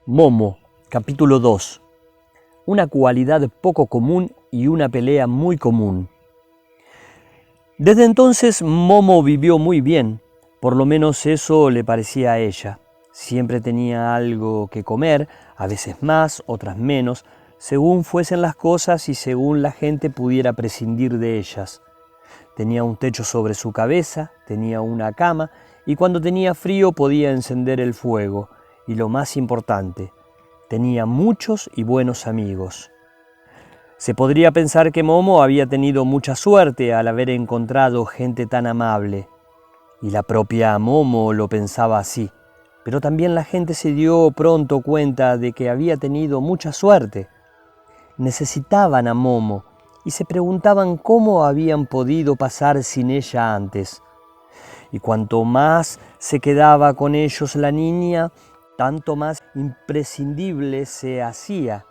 Momo, capítulo 2. Una cualidad poco común y una pelea muy común. Desde entonces Momo vivió muy bien, por lo menos eso le parecía a ella. Siempre tenía algo que comer, a veces más, otras menos, según fuesen las cosas y según la gente pudiera prescindir de ellas. Tenía un techo sobre su cabeza, tenía una cama y cuando tenía frío podía encender el fuego. Y lo más importante, tenía muchos y buenos amigos. Se podría pensar que Momo había tenido mucha suerte al haber encontrado gente tan amable. Y la propia Momo lo pensaba así. Pero también la gente se dio pronto cuenta de que había tenido mucha suerte. Necesitaban a Momo y se preguntaban cómo habían podido pasar sin ella antes. Y cuanto más se quedaba con ellos la niña, tanto más imprescindible se hacía,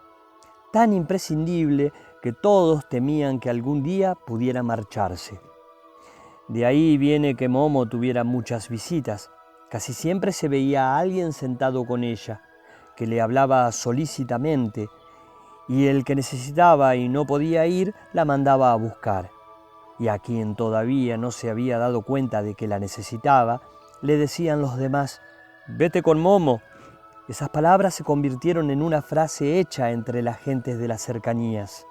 tan imprescindible que todos temían que algún día pudiera marcharse. De ahí viene que Momo tuviera muchas visitas. Casi siempre se veía a alguien sentado con ella, que le hablaba solícitamente, y el que necesitaba y no podía ir, la mandaba a buscar. Y a quien todavía no se había dado cuenta de que la necesitaba, le decían los demás: «Vete con Momo». Esas palabras se convirtieron en una frase hecha entre las gentes de las cercanías.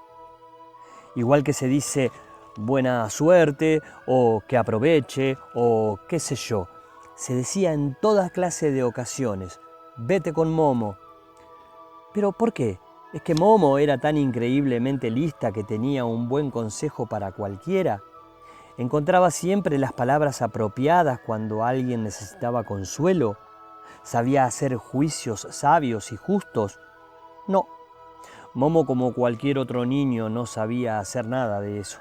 Igual que se dice buena suerte, o que aproveche, o qué sé yo. Se decía en toda clase de ocasiones: «Vete con Momo». ¿Pero por qué? ¿Es que Momo era tan increíblemente lista que tenía un buen consejo para cualquiera? ¿Encontraba siempre las palabras apropiadas cuando alguien necesitaba consuelo? ¿Sabía hacer juicios sabios y justos? No, Momo, como cualquier otro niño, no sabía hacer nada de eso.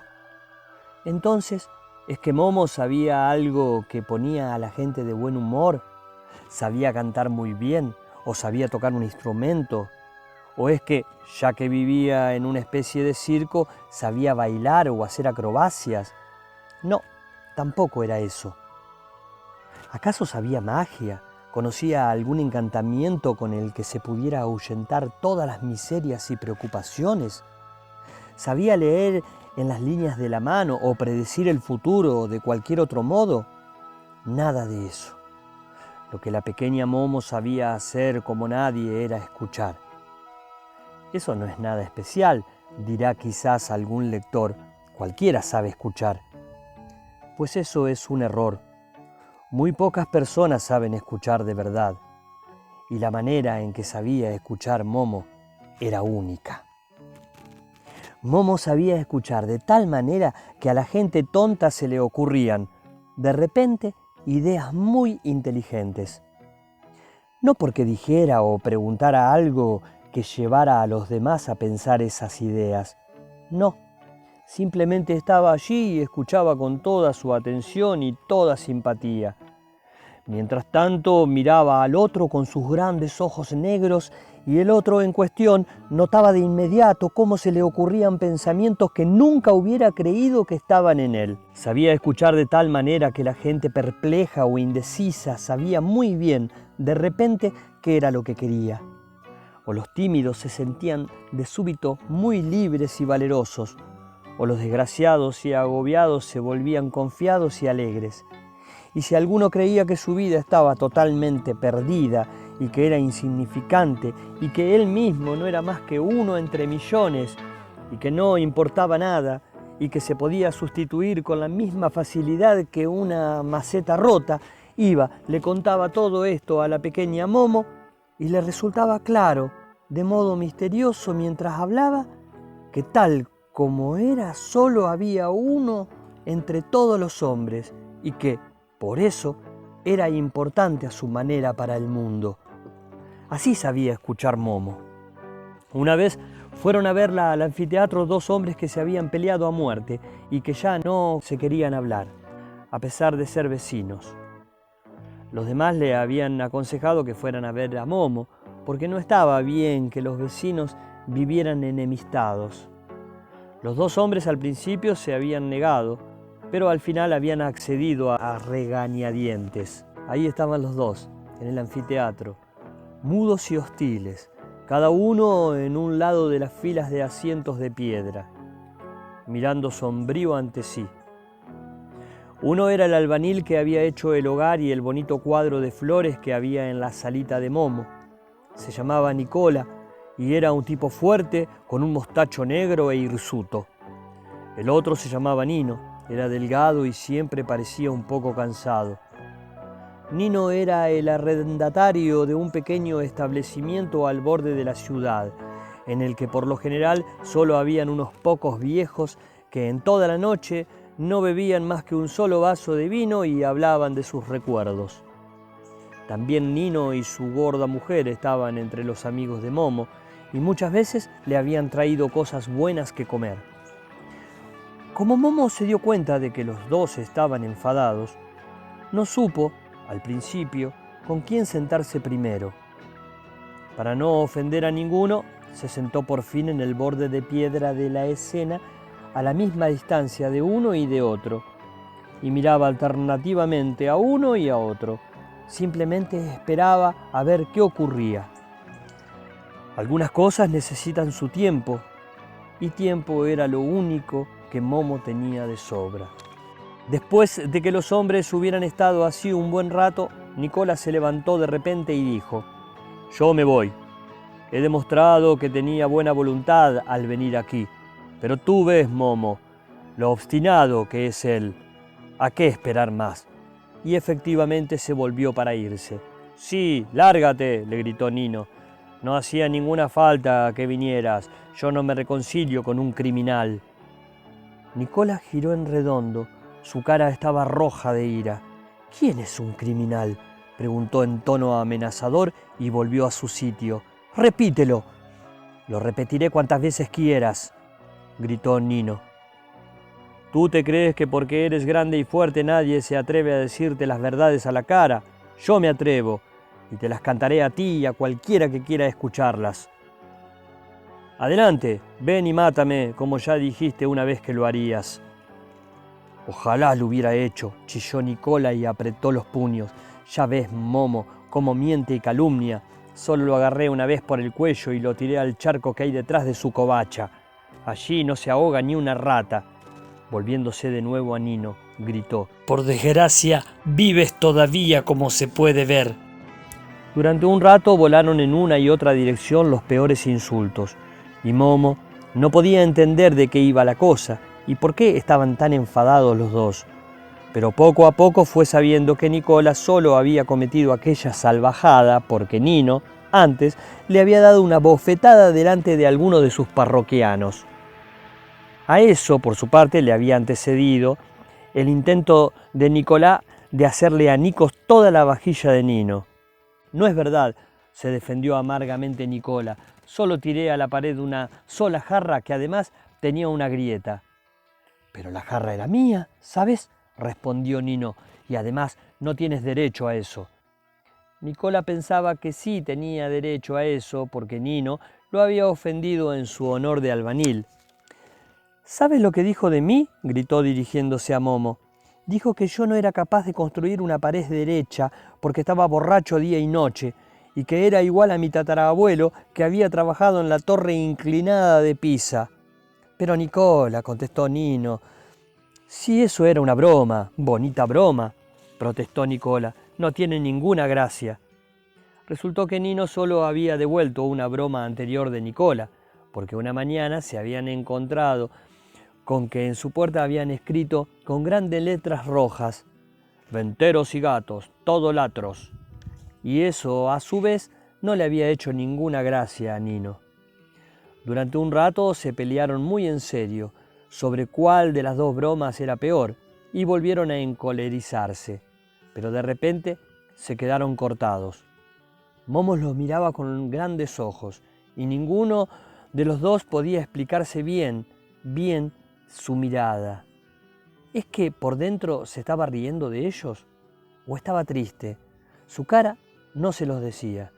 Entonces, ¿es que Momo sabía algo que ponía a la gente de buen humor? ¿Sabía cantar muy bien? ¿O sabía tocar un instrumento? ¿O es que, ya que vivía en una especie de circo, sabía bailar o hacer acrobacias? No, tampoco era eso. ¿Acaso sabía magia? ¿Conocía algún encantamiento con el que se pudiera ahuyentar todas las miserias y preocupaciones? ¿Sabía leer en las líneas de la mano o predecir el futuro de cualquier otro modo? Nada de eso. Lo que la pequeña Momo sabía hacer como nadie era escuchar. Eso no es nada especial, dirá quizás algún lector. Cualquiera sabe escuchar. Pues eso es un error. Muy pocas personas saben escuchar de verdad, y la manera en que sabía escuchar Momo era única. Momo sabía escuchar de tal manera que a la gente tonta se le ocurrían, de repente, ideas muy inteligentes. No porque dijera o preguntara algo que llevara a los demás a pensar esas ideas, no. Simplemente estaba allí y escuchaba con toda su atención y toda simpatía. Mientras tanto miraba al otro con sus grandes ojos negros y el otro en cuestión notaba de inmediato cómo se le ocurrían pensamientos que nunca hubiera creído que estaban en él. Sabía escuchar de tal manera que la gente perpleja o indecisa sabía muy bien de repente qué era lo que quería. O los tímidos se sentían de súbito muy libres y valerosos, o los desgraciados y agobiados se volvían confiados y alegres. Y si alguno creía que su vida estaba totalmente perdida y que era insignificante y que él mismo no era más que uno entre millones y que no importaba nada y que se podía sustituir con la misma facilidad que una maceta rota, le contaba todo esto a la pequeña Momo y le resultaba claro, de modo misterioso mientras hablaba, que tal como era solo había uno entre todos los hombres y que, por eso, era importante a su manera para el mundo. Así sabía escuchar Momo. Una vez fueron a verla al anfiteatro dos hombres que se habían peleado a muerte y que ya no se querían hablar, a pesar de ser vecinos. Los demás le habían aconsejado que fueran a ver a Momo, porque no estaba bien que los vecinos vivieran enemistados. Los dos hombres al principio se habían negado, pero al final habían accedido a regañadientes. Ahí estaban los dos, en el anfiteatro. mudos y hostiles, cada uno en un lado de las filas de asientos de piedra, mirando sombrío ante sí. Uno era el albanil que había hecho el hogar y el bonito cuadro de flores que había en la salita de Momo. Se llamaba Nicola y era un tipo fuerte con un mostacho negro e hirsuto. El otro se llamaba Nino, era delgado y siempre parecía un poco cansado. Nino era el arrendatario de un pequeño establecimiento al borde de la ciudad, en el que por lo general solo habían unos pocos viejos que en toda la noche no bebían más que un solo vaso de vino y hablaban de sus recuerdos. También Nino y su gorda mujer estaban entre los amigos de Momo y muchas veces le habían traído cosas buenas que comer. Como Momo se dio cuenta de que los dos estaban enfadados, no supo, al principio, con quién sentarse primero. Para no ofender a ninguno, se sentó por fin en el borde de piedra de la escena a la misma distancia de uno y de otro, y miraba alternativamente a uno y a otro. Simplemente esperaba a ver qué ocurría. Algunas cosas necesitan su tiempo, y tiempo era lo único que Momo tenía de sobra. Después de que los hombres hubieran estado así un buen rato, Nicola se levantó de repente y dijo: «Yo me voy. He demostrado que tenía buena voluntad al venir aquí, pero tú ves, Momo, lo obstinado que es él. ¿A qué esperar más?». Y efectivamente se volvió para irse. «Sí, lárgate», le gritó Nino. «No hacía ninguna falta que vinieras. Yo no me reconcilio con un criminal». Nicola giró en redondo. Su cara estaba roja de ira. «¿Quién es un criminal?», preguntó en tono amenazador y volvió a su sitio. «Repítelo». «Lo repetiré cuantas veces quieras», gritó Nino. «¿Tú te crees que porque eres grande y fuerte nadie se atreve a decirte las verdades a la cara? Yo me atrevo, y te las cantaré a ti y a cualquiera que quiera escucharlas. Adelante, ven y mátame, como ya dijiste una vez que lo harías». «Ojalá lo hubiera hecho», chilló Nicola y apretó los puños. «Ya ves, Momo, cómo miente y calumnia. Solo lo agarré una vez por el cuello y lo tiré al charco que hay detrás de su covacha. Allí no se ahoga ni una rata». Volviéndose de nuevo a Nino, gritó: «Por desgracia, vives todavía, como se puede ver». Durante un rato volaron en una y otra dirección los peores insultos, y Momo no podía entender de qué iba la cosa y por qué estaban tan enfadados los dos. Pero poco a poco fue sabiendo que Nicola solo había cometido aquella salvajada porque Nino, antes, le había dado una bofetada delante de alguno de sus parroquianos. A eso, por su parte, le había antecedido el intento de Nicolás de hacerle añicos toda la vajilla de Nino. «No es verdad», se defendió amargamente Nicola. «Solo tiré a la pared una sola jarra que además tenía una grieta». «Pero la jarra era mía, ¿sabes?», respondió Nino, «y además no tienes derecho a eso». Nicola pensaba que sí tenía derecho a eso porque Nino lo había ofendido en su honor de albanil. «¿Sabes lo que dijo de mí?», gritó dirigiéndose a Momo. «Dijo que yo no era capaz de construir una pared derecha porque estaba borracho día y noche, y que era igual a mi tatarabuelo que había trabajado en la torre inclinada de Pisa». «Pero Nicola», contestó Nino, «si eso era una broma, bonita broma», protestó Nicola, «no tiene ninguna gracia». Resultó que Nino solo había devuelto una broma anterior de Nicola, porque una mañana se habían encontrado con que en su puerta habían escrito con grandes letras rojas: «Venteros y gatos, todo latros». Y eso, a su vez, no le había hecho ninguna gracia a Nino. Durante un rato se pelearon muy en serio sobre cuál de las dos bromas era peor y volvieron a encolerizarse, pero de repente se quedaron cortados. Momo los miraba con grandes ojos y ninguno de los dos podía explicarse bien su mirada. ¿Es que por dentro se estaba riendo de ellos o estaba triste? Su cara no se los decía.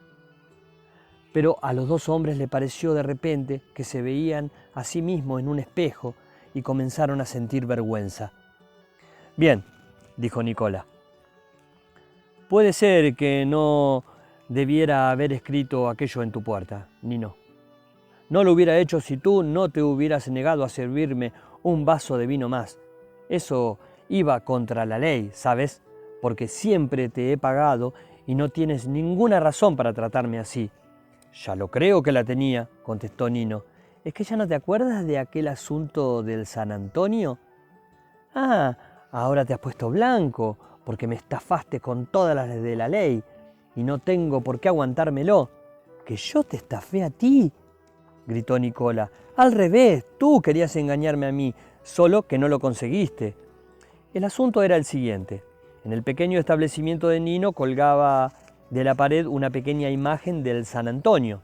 Pero a los dos hombres le pareció de repente que se veían a sí mismos en un espejo y comenzaron a sentir vergüenza. «Bien», dijo Nicola. «Puede ser que no debiera haber escrito aquello en tu puerta, Nino. No lo hubiera hecho si tú no te hubieras negado a servirme un vaso de vino más. Eso iba contra la ley, ¿sabes? Porque siempre te he pagado y no tienes ninguna razón para tratarme así. Ya lo creo que la tenía, contestó Nino. ¿Es que ya no te acuerdas de aquel asunto del San Antonio? Ah, ahora te has puesto blanco, porque me estafaste con todas las de la ley, y no tengo por qué aguantármelo. ¿Que yo te estafé a ti?, gritó Nicola. Al revés, tú querías engañarme a mí, solo que no lo conseguiste. El asunto era el siguiente. En el pequeño establecimiento de Nino colgaba de la pared una pequeña imagen del San Antonio.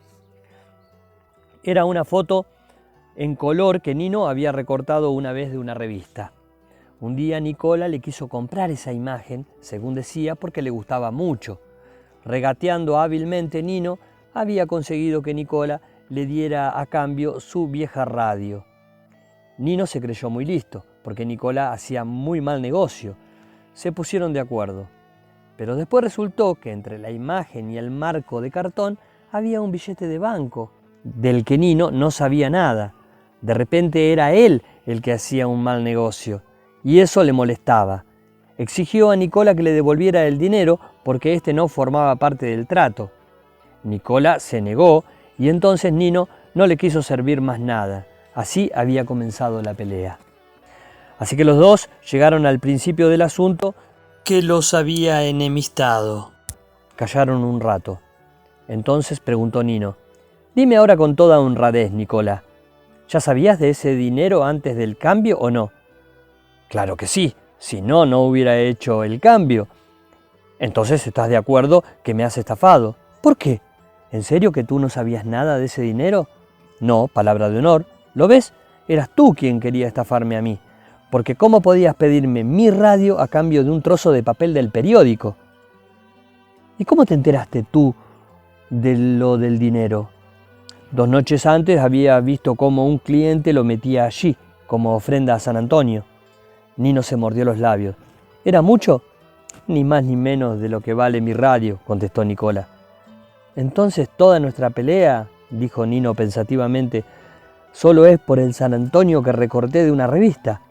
Era una foto en color que Nino había recortado una vez de una revista. Un día Nicola le quiso comprar esa imagen, según decía, porque le gustaba mucho. Regateando hábilmente, Nino había conseguido que Nicola le diera a cambio su vieja radio. Nino se creyó muy listo, porque Nicola hacía muy mal negocio. Se pusieron de acuerdo. Pero después resultó que entre la imagen y el marco de cartón había un billete de banco, del que Nino no sabía nada. De repente era él el que hacía un mal negocio, y eso le molestaba. Exigió a Nicola que le devolviera el dinero porque éste no formaba parte del trato. Nicola se negó y entonces Nino no le quiso servir más nada. Así había comenzado la pelea. Así que los dos llegaron al principio del asunto que los había enemistado. Callaron un rato. Entonces preguntó Nino: «Dime ahora con toda honradez, Nicola, ¿ya sabías de ese dinero antes del cambio o no?» «Claro que sí, si no, no hubiera hecho el cambio». «Entonces estás de acuerdo que me has estafado». «¿Por qué? ¿En serio que tú no sabías nada de ese dinero?» «No, palabra de honor. ¿Lo ves? Eras tú quien quería estafarme a mí. Porque ¿cómo podías pedirme mi radio a cambio de un trozo de papel del periódico?» «¿Y cómo te enteraste tú de lo del dinero?» 2 noches antes había visto cómo un cliente lo metía allí, como ofrenda a San Antonio. Nino se mordió los labios. ¿Era mucho? «Ni más ni menos de lo que vale mi radio», contestó Nicola. «Entonces toda nuestra pelea», dijo Nino pensativamente, «solo es por el San Antonio que recorté de una revista».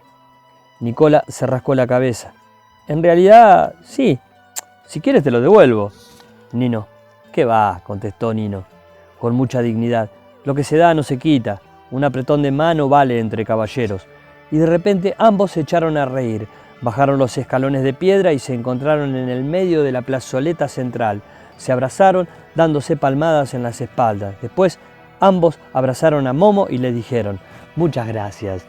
Nicola se rascó la cabeza. «En realidad, sí. Si quieres te lo devuelvo». «Nino». «¿Qué va?», contestó Nino, con mucha dignidad. «Lo que se da no se quita. Un apretón de mano vale entre caballeros». Y de repente ambos se echaron a reír. Bajaron los escalones de piedra y se encontraron en el medio de la plazoleta central. Se abrazaron, dándose palmadas en las espaldas. Después, ambos abrazaron a Momo y le dijeron: «Muchas gracias».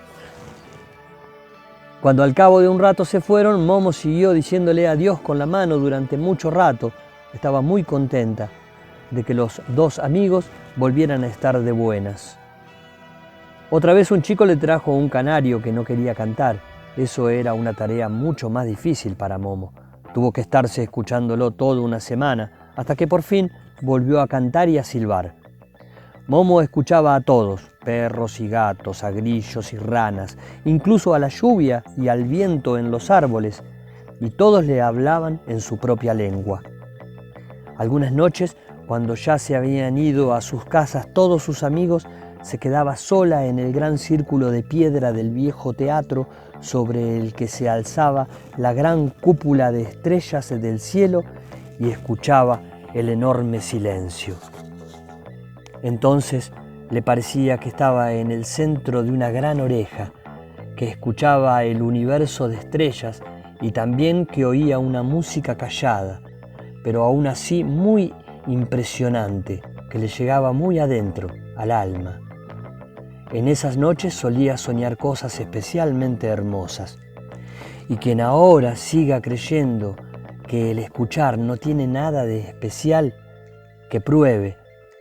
Cuando al cabo de un rato se fueron, Momo siguió diciéndole adiós con la mano durante mucho rato. Estaba muy contenta de que los dos amigos volvieran a estar de buenas. Otra vez un chico le trajo un canario que no quería cantar. Eso era una tarea mucho más difícil para Momo. Tuvo que estarse escuchándolo toda una semana, hasta que por fin volvió a cantar y a silbar. Momo escuchaba a todos, perros y gatos, a grillos y ranas, incluso a la lluvia y al viento en los árboles, y todos le hablaban en su propia lengua. Algunas noches, cuando ya se habían ido a sus casas todos sus amigos, se quedaba sola en el gran círculo de piedra del viejo teatro sobre el que se alzaba la gran cúpula de estrellas del cielo y escuchaba el enorme silencio. Entonces le parecía que estaba en el centro de una gran oreja, que escuchaba el universo de estrellas y también que oía una música callada, pero aún así muy impresionante, que le llegaba muy adentro, al alma. En esas noches solía soñar cosas especialmente hermosas. Y quien ahora siga creyendo que el escuchar no tiene nada de especial, que pruebe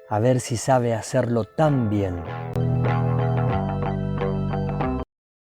a ver si sabe hacerlo tan bien.